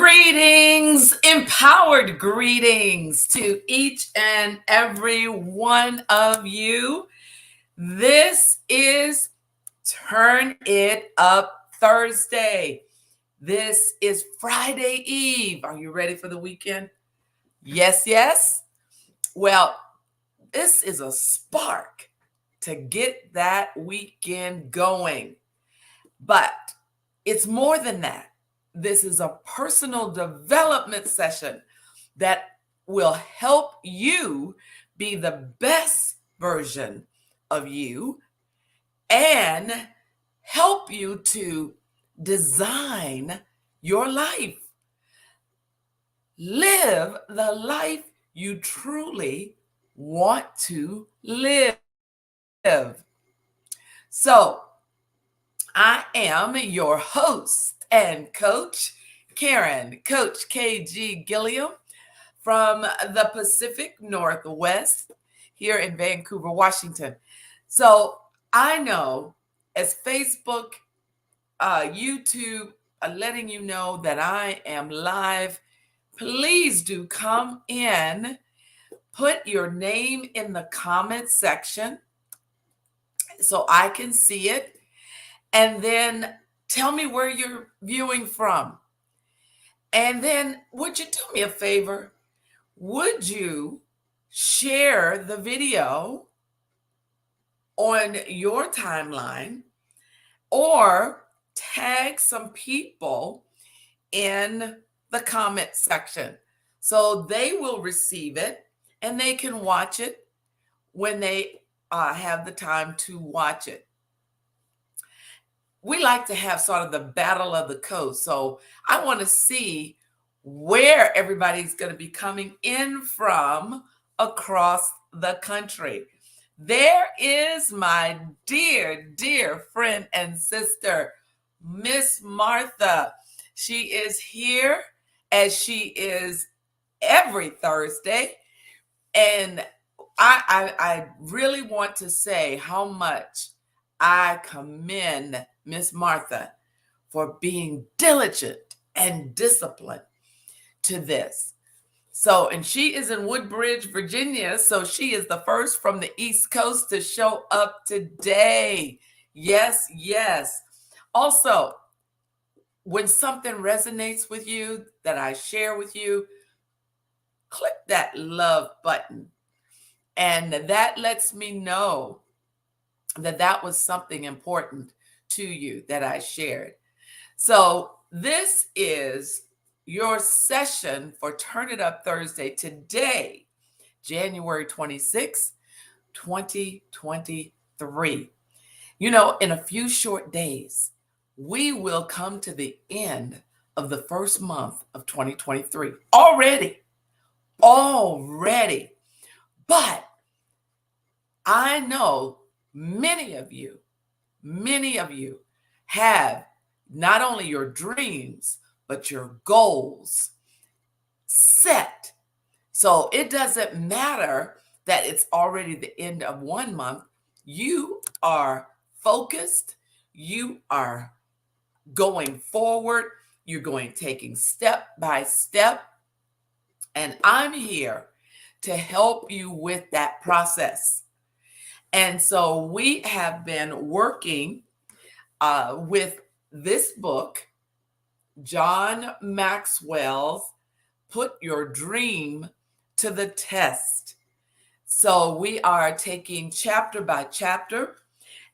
Greetings, empowered greetings to each and every one of you. This is Turn It Up Thursday. This is Friday Eve. Are you ready for the weekend? Yes, yes. Well, this is a spark to get that weekend going. But it's more than that. This is a personal development session that will help you be the best version of you and help you to design your life. Live the life you truly want to live. So, I am your host and coach, Karen, Coach KG Gilliam from the Pacific Northwest here in Vancouver, Washington. So I know as Facebook, YouTube are letting you know that I am live, please do come in, put your name in the comment section so I can see it. And then tell me where you're viewing from. And then would you do me a favor? Would you share the video on your timeline or tag some people in the comment section so they will receive it and they can watch it when they have the time to watch it? We like to have sort of the battle of the coast. So I want to see where everybody's going to be coming in from across the country. There is my dear, dear friend and sister, Miss Martha. She is here as she is every Thursday. And I really want to say how much I commend Miss Martha for being diligent and disciplined to this. So, and she is in Woodbridge, Virginia. So she is the first from the East Coast to show up today. Yes, yes. Also, when something resonates with you that I share with you, click that love button. And that lets me know that that was something important to you that I shared. So this is your session for Turn It Up Thursday today, January 26, 2023. You know, in a few short days, we will come to the end of the first month of 2023. Already. But I know many of you have not only your dreams, but your goals set. So it doesn't matter that it's already the end of one month. You are focused. You are going forward. You're taking step by step. And I'm here to help you with that process. And so we have been working with this book, John Maxwell's Put Your Dream to the Test. So we are taking chapter by chapter.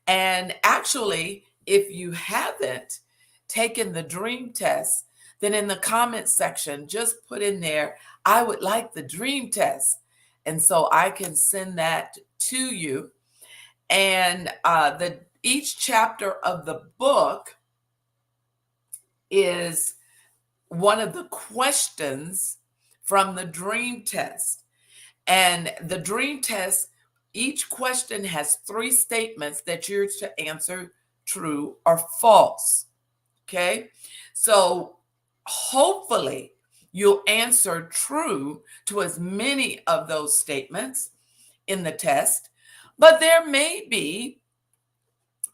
And actually, if you haven't taken the dream test, then in the comment section, just put in there, I would like the dream test. And so I can send that to you. And each chapter of the book is one of the questions from the dream test. And the dream test, each question has 3 statements that you're to answer true or false. Okay? So hopefully you'll answer true to as many of those statements in the test, but there may be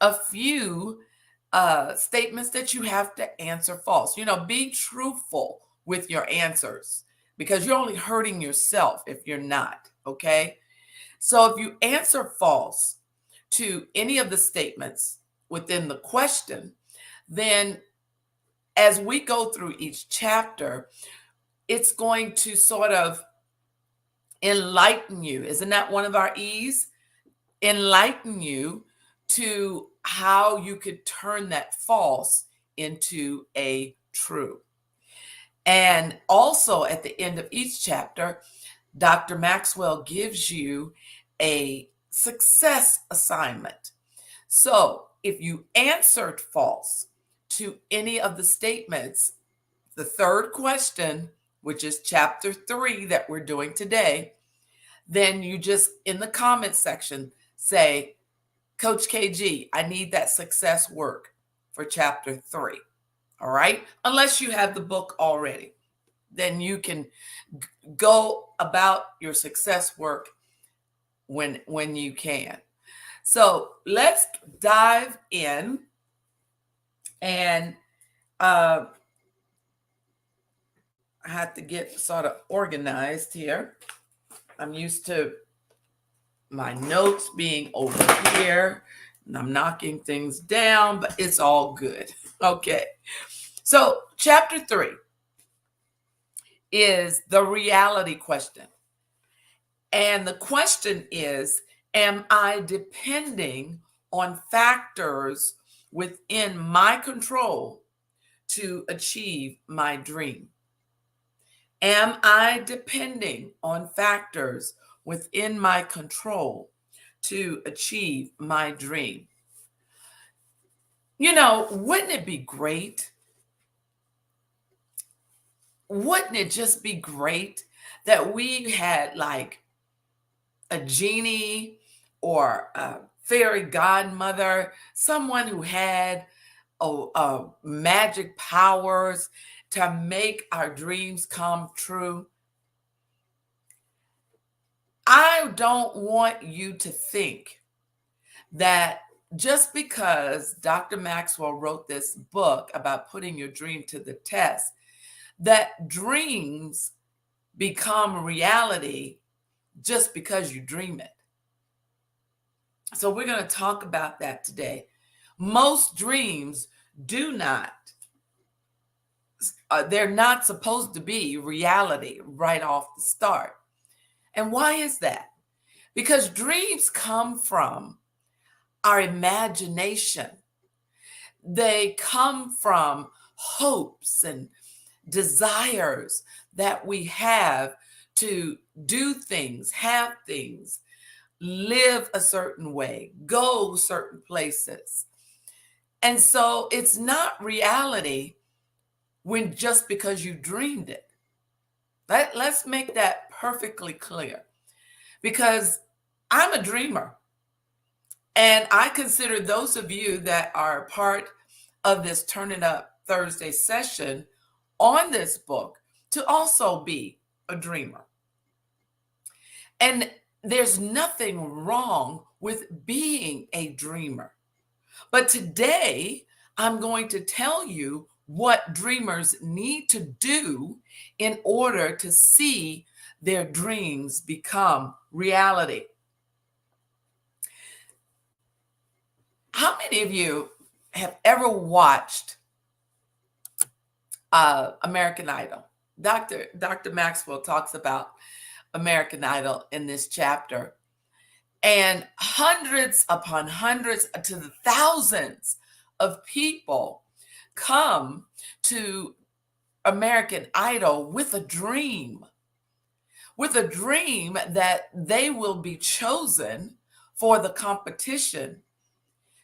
a few statements that you have to answer false. You know, be truthful with your answers, because you're only hurting yourself if you're not, okay? So if you answer false to any of the statements within the question, then as we go through each chapter, it's going to sort of enlighten you. Isn't that one of our E's? Enlighten you to how you could turn that false into a true. And also at the end of each chapter, Dr. Maxwell gives you a success assignment. So if you answered false to any of the statements, the third question, which is chapter 3 that we're doing today, then you just in the comment section say, Coach KG, I need that success work for chapter 3. All right. Unless you have the book already, then you can go about your success work when you can. So let's dive in, and I have to get sort of organized here. I'm used to my notes being over here, and I'm knocking things down, but it's all good. Okay. So chapter 3 is the reality question. And the question is, am I depending on factors within my control to achieve my dream? Am I depending on factors within my control to achieve my dream? You know, wouldn't it be great? Wouldn't it just be great that we had like a genie or a fairy godmother, someone who had magic powers to make our dreams come true? I don't want you to think that just because Dr. Maxwell wrote this book about putting your dream to the test, that dreams become reality just because you dream it. So we're going to talk about that today. Most dreams do not, they're not supposed to be reality right off the start. And why is that? Because dreams come from our imagination. They come from hopes and desires that we have to do things, have things, live a certain way, go certain places. And so it's not reality when just because you dreamed it. Let's make that perfectly clear, because I'm a dreamer. And I consider those of you that are part of this Turn It Up Thursday session on this book to also be a dreamer. And there's nothing wrong with being a dreamer. But today, I'm going to tell you what dreamers need to do in order to see their dreams become reality. How many of you have ever watched American Idol? Dr. Maxwell talks about American Idol in this chapter. And hundreds upon hundreds to the thousands of people come to American Idol with a dream that they will be chosen for the competition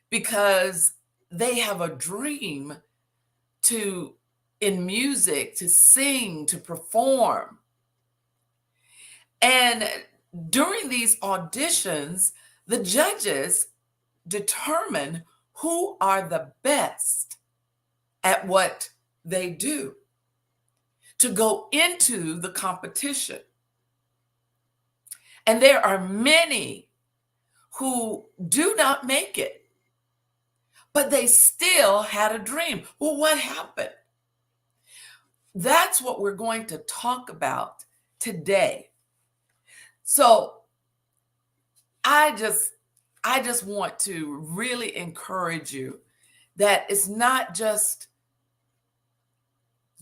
because they have a dream in music, to sing, to perform. And during these auditions, the judges determine who are the best at what they do to go into the competition. And there are many who do not make it, but they still had a dream. Well, what happened? that's what we're going to talk about today. So I just want to really encourage you that it's not just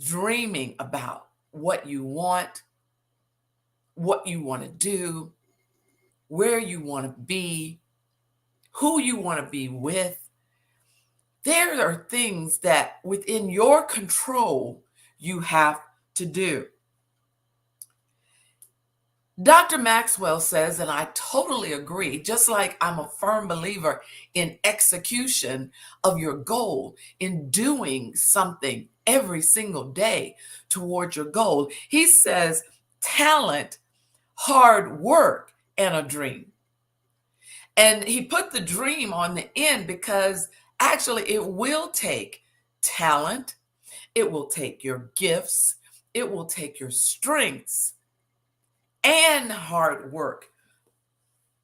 dreaming about what you want to do, where you want to be, who you want to be with. There are things that within your control you have to do. Dr. Maxwell says, and I totally agree, just like I'm a firm believer in execution of your goal, in doing something every single day toward your goal. He says, talent, hard work, and a dream. And he put the dream on the end because actually it will take talent, it will take your gifts, it will take your strengths and hard work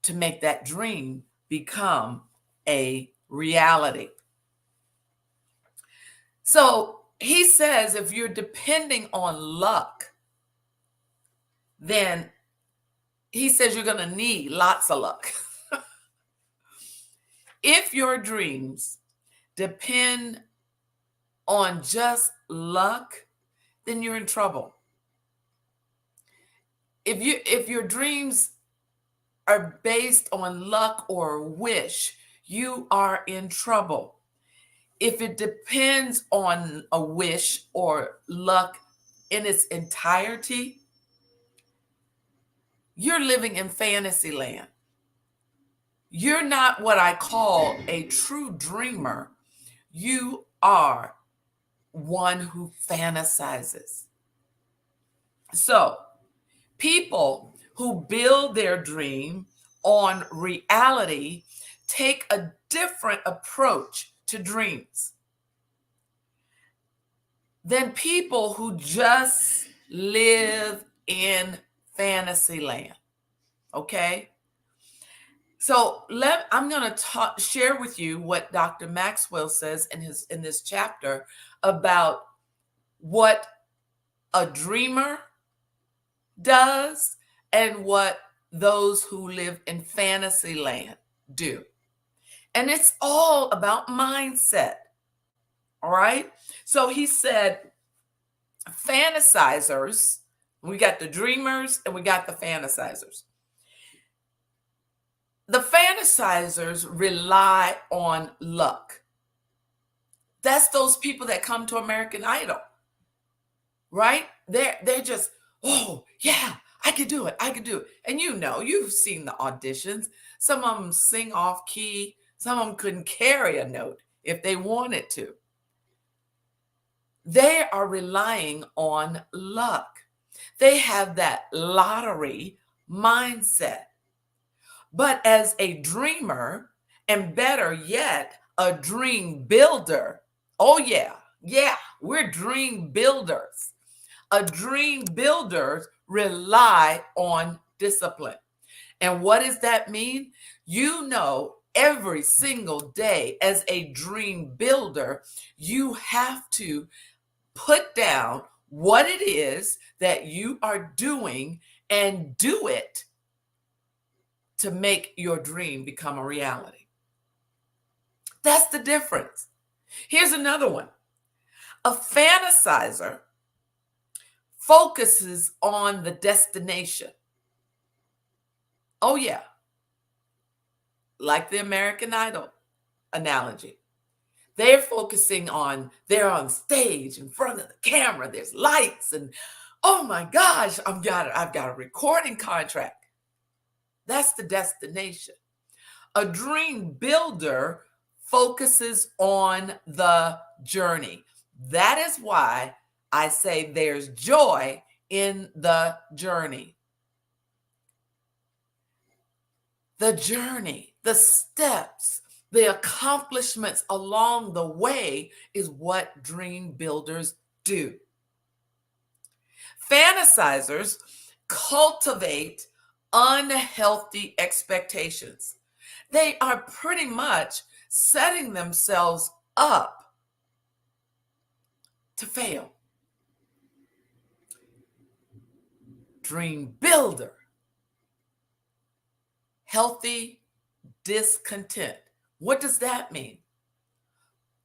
to make that dream become a reality. So he says if you're depending on luck, then he says you're going to need lots of luck. If your dreams depend on just luck, then you're in trouble. If your dreams are based on luck or wish, you are in trouble. If it depends on a wish or luck in its entirety, you're living in fantasy land. You're not what I call a true dreamer. You are one who fantasizes. So, people who build their dream on reality take a different approach to dreams than people who just live in fantasy land. Okay? So I'm going to share with you what Dr. Maxwell says in this chapter about what a dreamer does and what those who live in fantasy land do. And it's all about mindset. All right? So he said fantasizers, we got the dreamers and we got the fantasizers. The fantasizers rely on luck. That's those people that come to American Idol, right? They're just, oh, yeah, I could do it. I could do it. And you've seen the auditions. Some of them sing off key. Some of them couldn't carry a note if they wanted to. They are relying on luck. They have that lottery mindset. But as a dreamer, and better yet, a dream builder, oh yeah, we're dream builders. A dream builders rely on discipline. And what does that mean? Every single day as a dream builder, you have to put down what it is that you are doing and do it to make your dream become a reality. That's the difference. Here's another one. A fantasizer focuses on the destination. Oh, yeah. Like the American Idol analogy. They're on stage in front of the camera. There's lights and, oh my gosh, I've got a recording contract. That's the destination. A dream builder focuses on the journey. That is why I say there's joy in the journey. The journey, the steps, the accomplishments along the way is what dream builders do. Fantasizers cultivate unhealthy expectations. They are pretty much setting themselves up to fail. dream builder, healthy discontent. What does that mean?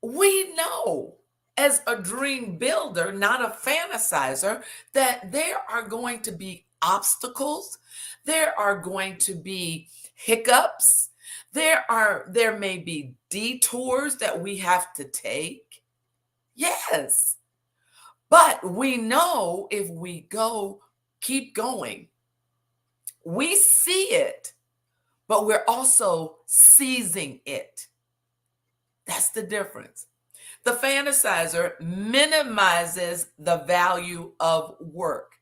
We know as a dream builder, not a fantasizer, that there are going to be obstacles, there are going to be hiccups, there may be detours that we have to take. Yes. But we know if we keep going, we see it, but we're also seizing it. That's the difference. The fantasizer minimizes the value of work.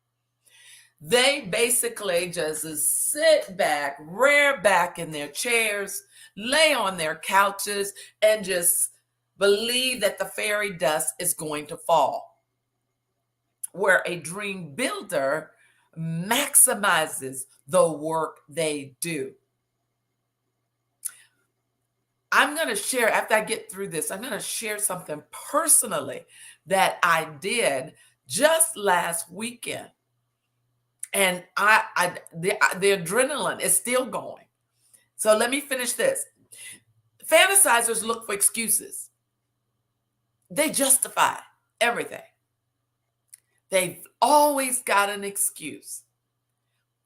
They basically just sit back, rear back in their chairs, lay on their couches, and just believe that the fairy dust is going to fall. Where a dream builder maximizes the work they do. I'm going to share, after I get through this, I'm going to share something personally that I did just last weekend. And the adrenaline is still going. So let me finish this. Fantasizers look for excuses. They justify everything. They've always got an excuse.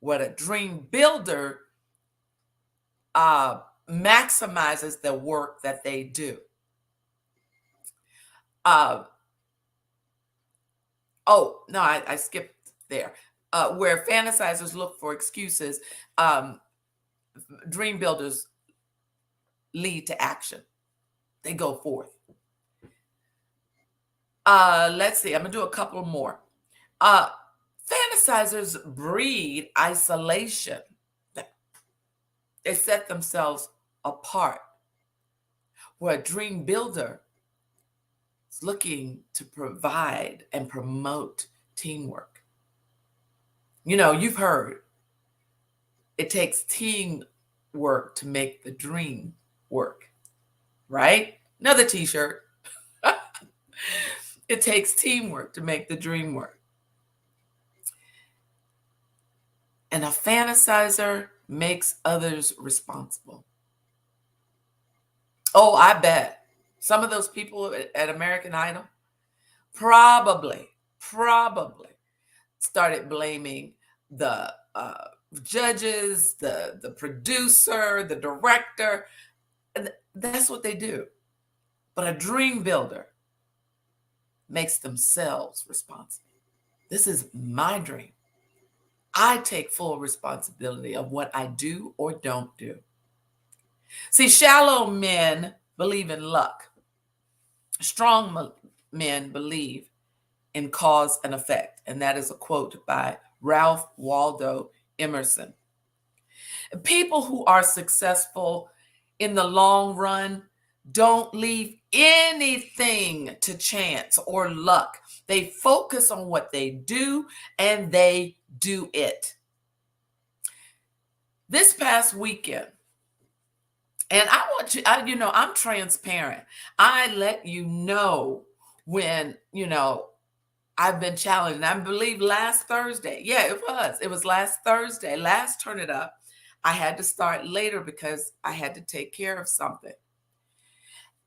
What a dream builder maximizes the work that they do. I skipped there. Where fantasizers look for excuses, dream builders lead to action. They go forth. Let's see. I'm going to do a couple more. Fantasizers breed isolation. They set themselves apart. Where a dream builder is looking to provide and promote teamwork. You know, you've heard it takes teamwork to make the dream work, right? Another t-shirt. It takes teamwork to make the dream work. And a fantasizer makes others responsible. Oh, I bet some of those people at American Idol probably started blaming the judges, the producer, the director. And that's what they do. But a dream builder makes themselves responsible. This is my dream. I take full responsibility of what I do or don't do. See, shallow men believe in luck. Strong men believe in cause and effect. And that is a quote by Ralph Waldo Emerson. People who are successful in the long run don't leave anything to chance or luck. They focus on what they do and they do it. This past weekend, and I want you, I'm transparent. I let you know when, I've been challenged. And I believe last Thursday. Yeah, it was last Thursday, last Turn It Up. I had to start later because I had to take care of something.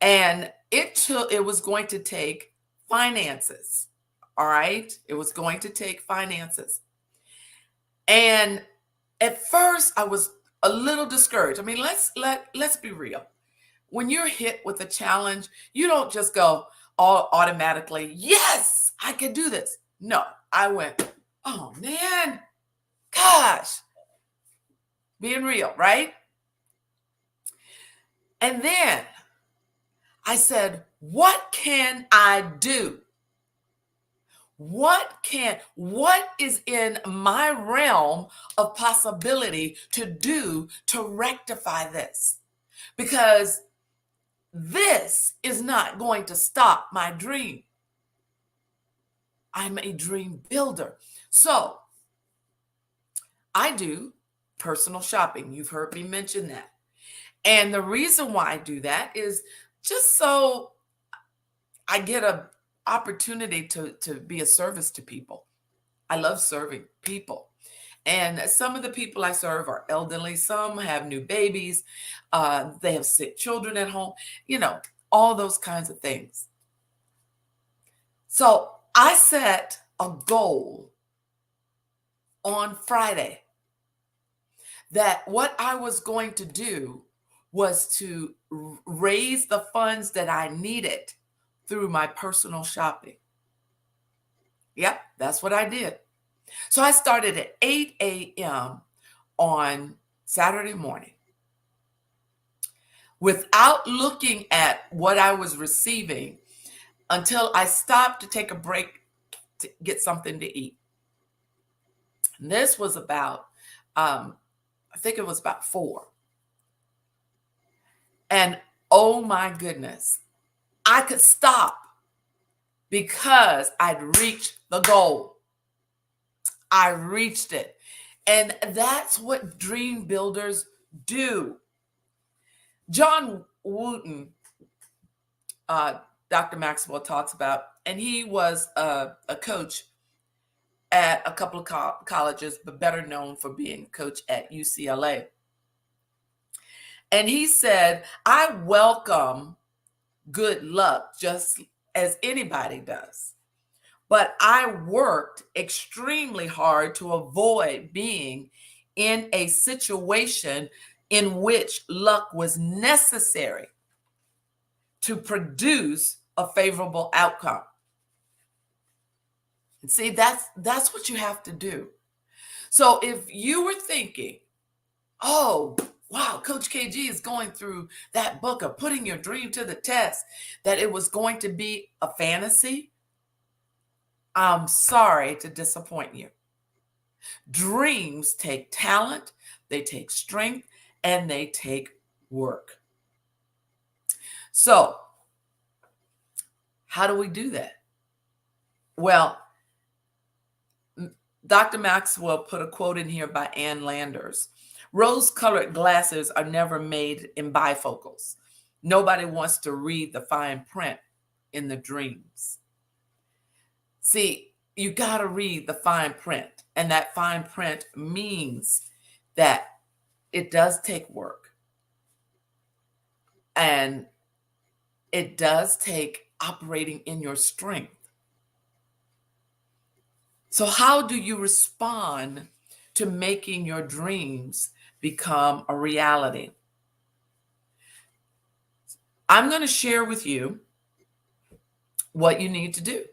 And it was going to take finances. All right. It was going to take finances. And at first I was a little discouraged. I mean, let's be real. When you're hit with a challenge, you don't just go all automatically, yes, I can do this. No, I went, oh man, gosh, being real, right? And then I said, what can I do? What is in my realm of possibility to do to rectify this? Because this is not going to stop my dream. I'm a dream builder. So I do personal shopping. You've heard me mention that. And the reason why I do that is just so I get an opportunity to be a service to people. I love serving people. And some of the people I serve are elderly, some have new babies, they have sick children at home, all those kinds of things. So I set a goal on Friday that what I was going to do was to raise the funds that I needed through my personal shopping. Yep, that's what I did. So I started at 8 a.m. on Saturday morning without looking at what I was receiving until I stopped to take a break to get something to eat. And this was about, I think it was about 4. And oh my goodness, I could stop because I'd reached the goal. I reached it. And that's what dream builders do. John Wooten, Dr. Maxwell talks about, and he was a coach at a couple of colleges, but better known for being a coach at UCLA. And he said, I welcome good luck just as anybody does. But I worked extremely hard to avoid being in a situation in which luck was necessary to produce a favorable outcome. And see, that's what you have to do. So if you were thinking, oh, wow, Coach KG is going through that book of putting your dream to the test, that it was going to be a fantasy, I'm sorry to disappoint you. Dreams take talent, they take strength, and they take work. So, how do we do that? Well, Dr. Maxwell put a quote in here by Ann Landers. Rose-colored glasses are never made in bifocals. Nobody wants to read the fine print in the dreams. See, you got to read the fine print, and that fine print means that it does take work, and it does take operating in your strength. So how do you respond to making your dreams become a reality? I'm going to share with you what you need to do.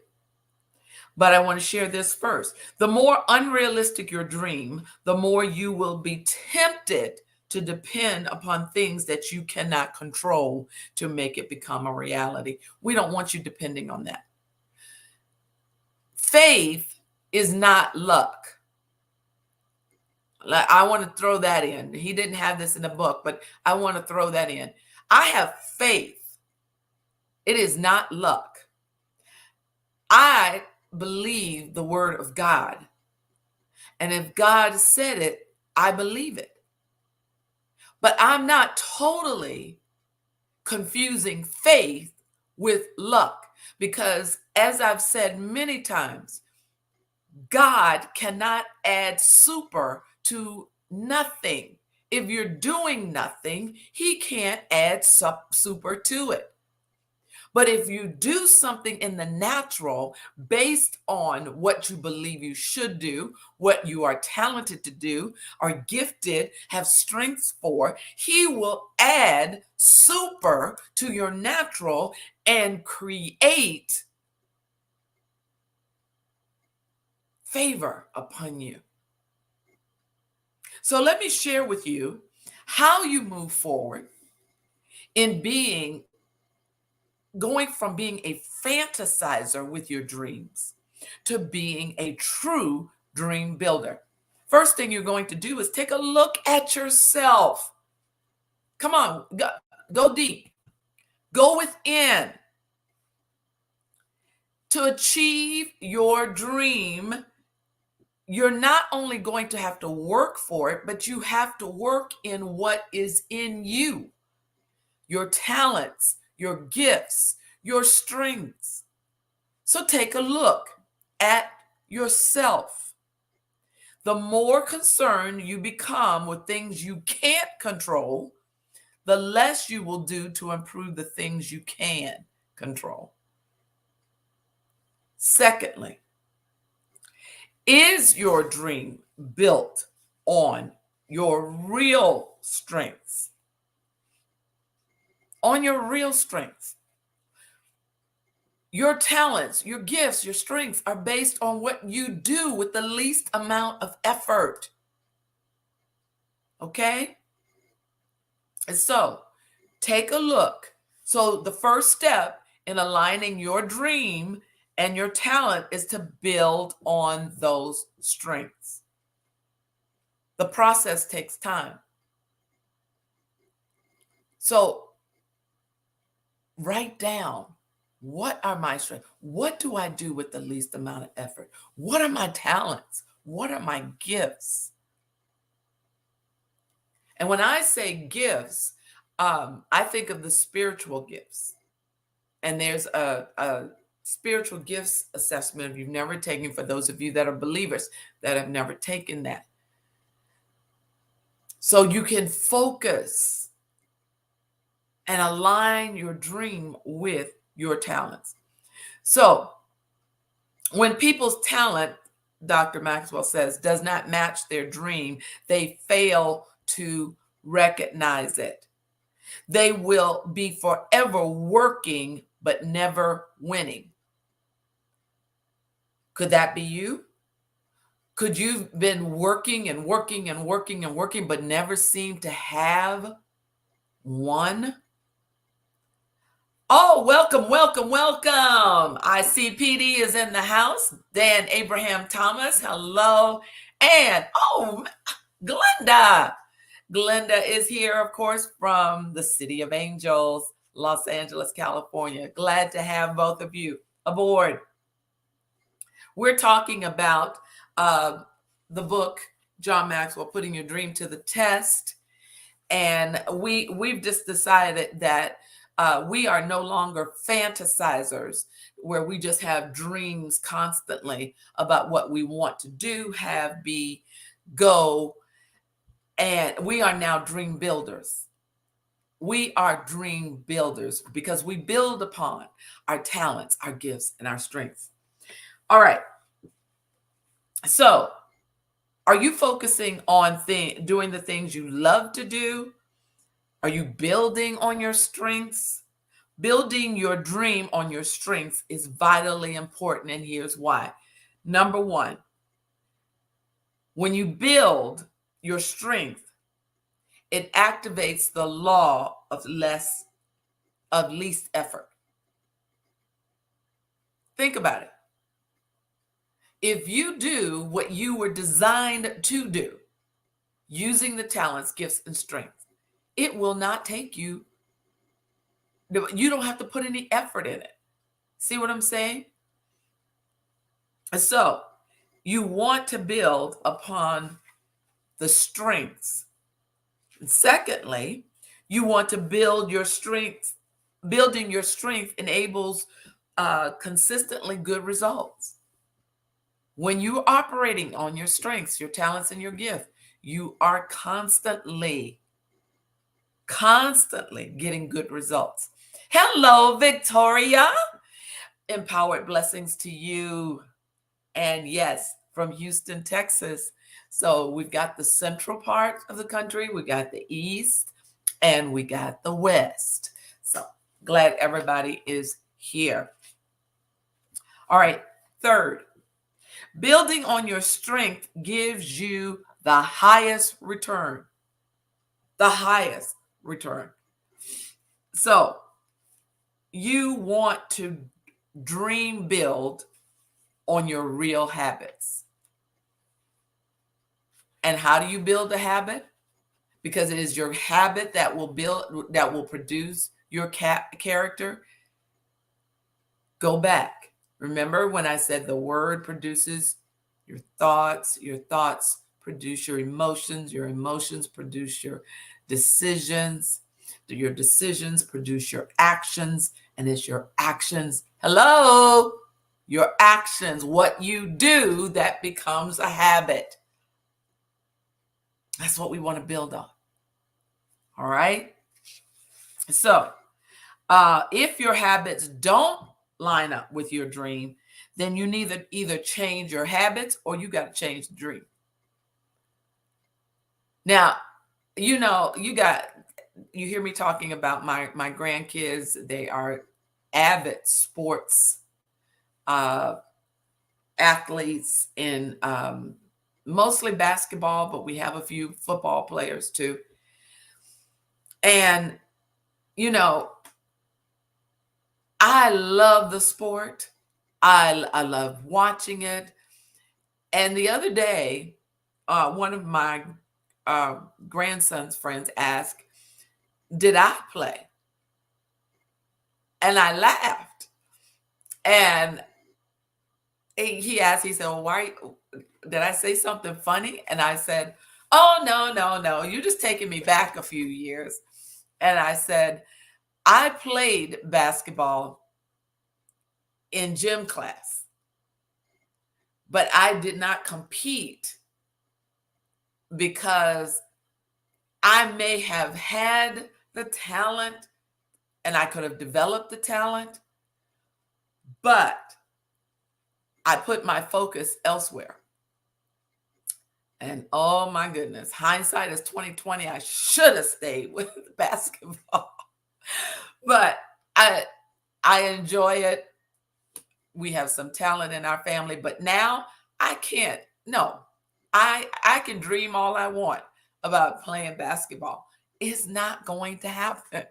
But I want to share this first. The more unrealistic your dream, the more you will be tempted to depend upon things that you cannot control to make it become a reality. We don't want you depending on that. Faith is not luck. I want to throw that in. He didn't have this in the book, but I want to throw that in. I have faith. It is not luck. I believe the word of God. And if God said it, I believe it. But I'm not totally confusing faith with luck, because as I've said many times, God cannot add super to nothing. If you're doing nothing, he can't add super to it. But if you do something in the natural based on what you believe you should do, what you are talented to do, are gifted, have strengths for, he will add super to your natural and create favor upon you. So let me share with you how you move forward in going from being a fantasizer with your dreams to being a true dream builder. First thing you're going to do is take a look at yourself. Come on, go deep. Go within. To achieve your dream, you're not only going to have to work for it, but you have to work in what is in you. Your talents, your gifts, your strengths. So take a look at yourself. The more concerned you become with things you can't control, the less you will do to improve the things you can control. Secondly, is your dream built on your real strengths? On your real strengths. Your talents, your gifts, your strengths are based on what you do with the least amount of effort. Okay? And so take a look. So the first step in aligning your dream and your talent is to build on those strengths. The process takes time. So write down, what are my strengths? What do I do with the least amount of effort? What are my talents? What are my gifts? And when I say gifts, I think of the spiritual gifts. And there's a spiritual gifts assessment if you've never taken, for those of you that are believers that have never taken that. So you can focus and align your dream with your talents. So when people's talent, Dr. Maxwell says, does not match their dream, they fail to recognize it. They will be forever working, but never winning. Could that be you? Could you've been working and working and working and working, but never seem to have won? Oh, welcome, welcome, welcome. I see PD is in the house. Dan Abraham Thomas, hello. And, Glenda. Glenda is here, of course, from the City of Angels, Los Angeles, California. Glad to have both of you aboard. We're talking about the book, John Maxwell, Putting Your Dream to the Test. And we've just decided that we are no longer fantasizers where we just have dreams constantly about what we want to do, have, be, go. And we are now dream builders. We are dream builders because we build upon our talents, our gifts, and our strengths. All right. So are you focusing on doing the things you love to do? Are you building on your strengths? Building your dream on your strengths is vitally important, and here's why. Number one, when you build your strength, it activates the law of least effort. Think about it. If you do what you were designed to do, using the talents, gifts, and strengths, it will not take you. You don't have to put any effort in it. See what I'm saying? So you want to build upon the strengths. And secondly, you want to build your strengths. Building your strength enables consistently good results. When you're operating on your strengths, your talents, and your gift, you are constantly getting good results. Hello, Victoria. Empowered blessings to you. And yes, from Houston, Texas. So we've got the central part of the country, we got the east, and we got the west. So glad everybody is here. All right, third, building on your strength gives you the highest return. The highest return. So you want to dream build on your real habits. And how do you build a habit? Because it is your habit that will produce your character. Go back. Remember when I said the word produces your thoughts produce your emotions produce your decisions produce your actions, and it's your actions. Hello? Your actions, what you do, that becomes a habit. That's what we want to build on. All right. So if your habits don't line up with your dream, then you need either change your habits or you got to change the dream. Now, you hear me talking about my grandkids. They are avid sports athletes in mostly basketball, but we have a few football players too. And I love the sport. I love watching it. And the other day, one of my grandson's friends asked, "Did I play?" And I laughed. And he asked, he said, "Well, why did I say something funny?" And I said, "Oh, no. You're just taking me back a few years." And I said, "I played basketball in gym class, but I did not compete because I may have had the talent and I could have developed the talent, but I put my focus elsewhere." And oh my goodness, hindsight is 2020. I should have stayed with basketball. But I enjoy it. We have some talent in our family, but now I can't. No. I can dream all I want about playing basketball. It's not going to happen.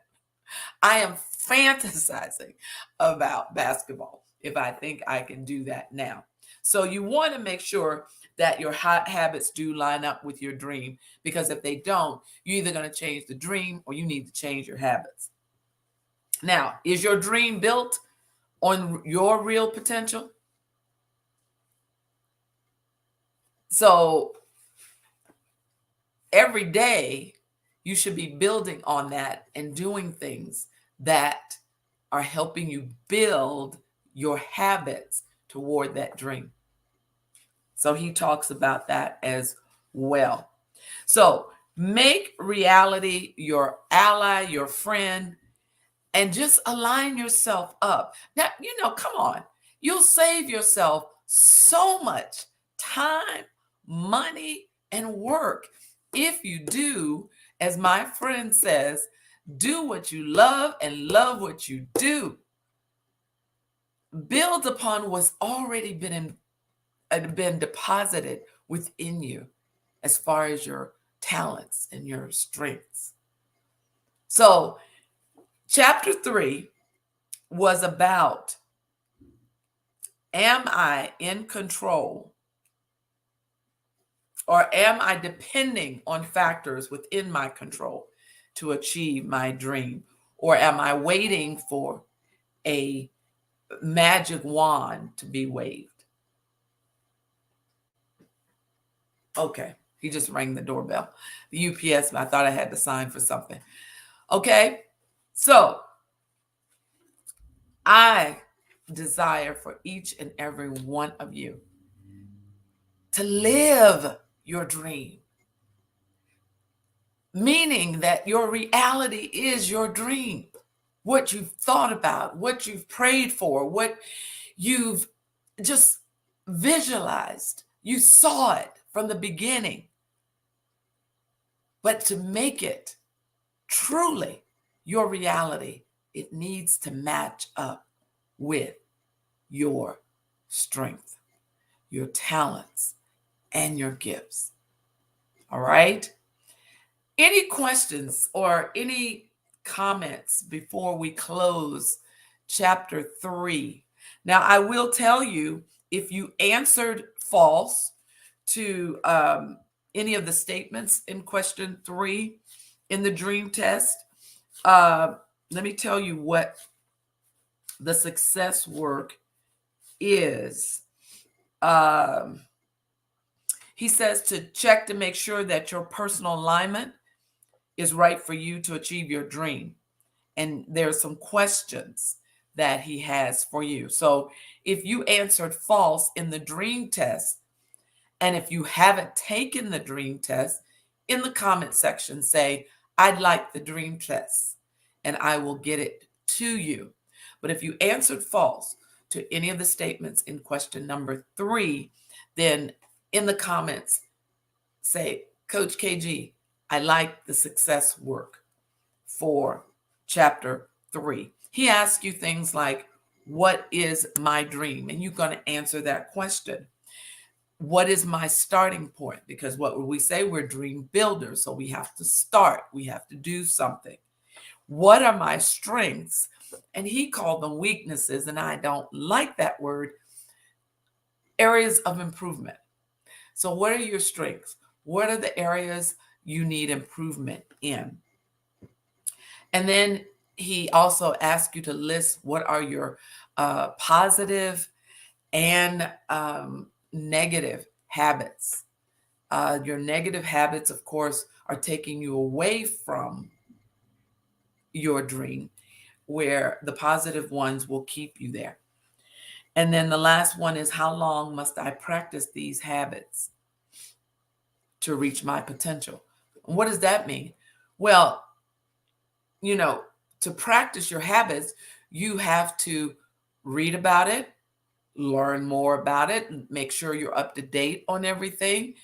I am fantasizing about basketball if I think I can do that now. So you want to make sure that your habits do line up with your dream, because if they don't, you're either going to change the dream or you need to change your habits. Now, is your dream built on your real potential? So every day you should be building on that and doing things that are helping you build your habits toward that dream. So he talks about that as well. So make reality your ally, your friend, and just align yourself up. Now, come on. You'll save yourself so much time, money, and work if you do, as my friend says, do what you love and love what you do. Build upon what's already been deposited within you as far as your talents and your strengths. So chapter 3 was about, am I in control, or am I depending on factors within my control to achieve my dream? Or am I waiting for a magic wand to be waved? Okay, he just rang the doorbell. The UPS, I thought I had to sign for something. Okay, so I desire for each and every one of you to live your dream, meaning that your reality is your dream. What you've thought about, what you've prayed for, what you've just visualized. You saw it from the beginning. But to make it truly your reality, it needs to match up with your strength, your talents, and your gifts. All right? Any questions or any comments before we close chapter 3? Now, I will tell you, if you answered false to any of the statements in question 3 in the dream test, let me tell you what the success work is. He says to check to make sure that your personal alignment is right for you to achieve your dream. And there's some questions that he has for you. So if you answered false in the dream test, and if you haven't taken the dream test, in the comment section, say, I'd like the dream test, and I will get it to you. But if you answered false to any of the statements in question number 3, then in the comments, say, Coach KG, I like the success work for chapter 3. He asks you things like, what is my dream? And you're going to answer that question. What is my starting point? Because what would we say? We're dream builders. So we have to start. We have to do something. What are my strengths? And he called them weaknesses, and I don't like that word. Areas of improvement. So what are your strengths? What are the areas you need improvement in? And then he also asked you to list what are your positive and negative habits. Your negative habits, of course, are taking you away from your dream, where the positive ones will keep you there. And then the last one is, how long must I practice these habits to reach my potential? What does that mean? Well, to practice your habits, you have to read about it, learn more about it, and make sure you're up to date on everything.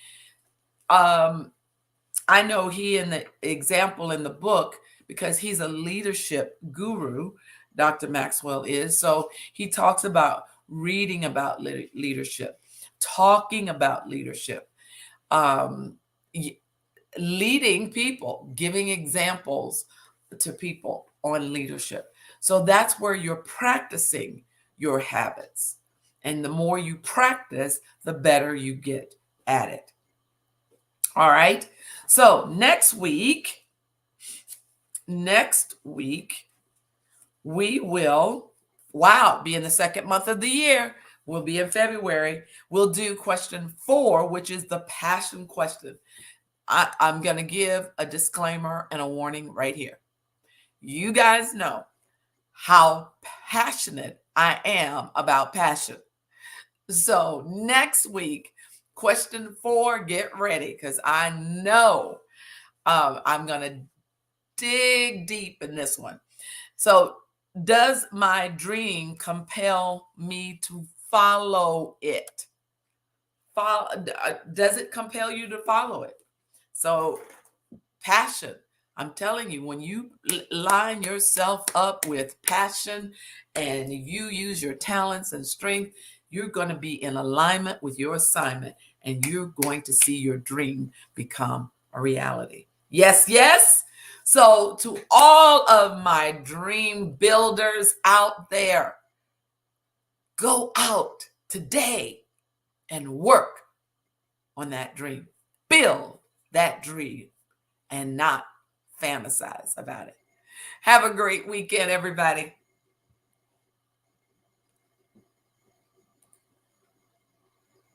I know he, in the example in the book, because he's a leadership guru, Dr. Maxwell is. So he talks about reading about leadership, talking about leadership, leading people, giving examples to people on leadership. So that's where you're practicing your habits. And the more you practice, the better you get at it. All right. So next week, we will, be in the second month of the year. We'll be in February. We'll do question 4, which is the passion question. I'm going to give a disclaimer and a warning right here. You guys know how passionate I am about passion. So next week, question 4, get ready, because I know I'm going to dig deep in this one. So, does my dream compel me to follow it? Does it compel you to follow it? So, passion. I'm telling you, when you line yourself up with passion and you use your talents and strength, you're going to be in alignment with your assignment, and you're going to see your dream become a reality. Yes, yes. So to all of my dream builders out there, go out today and work on that dream. Build that dream and not fantasize about it. Have a great weekend, everybody.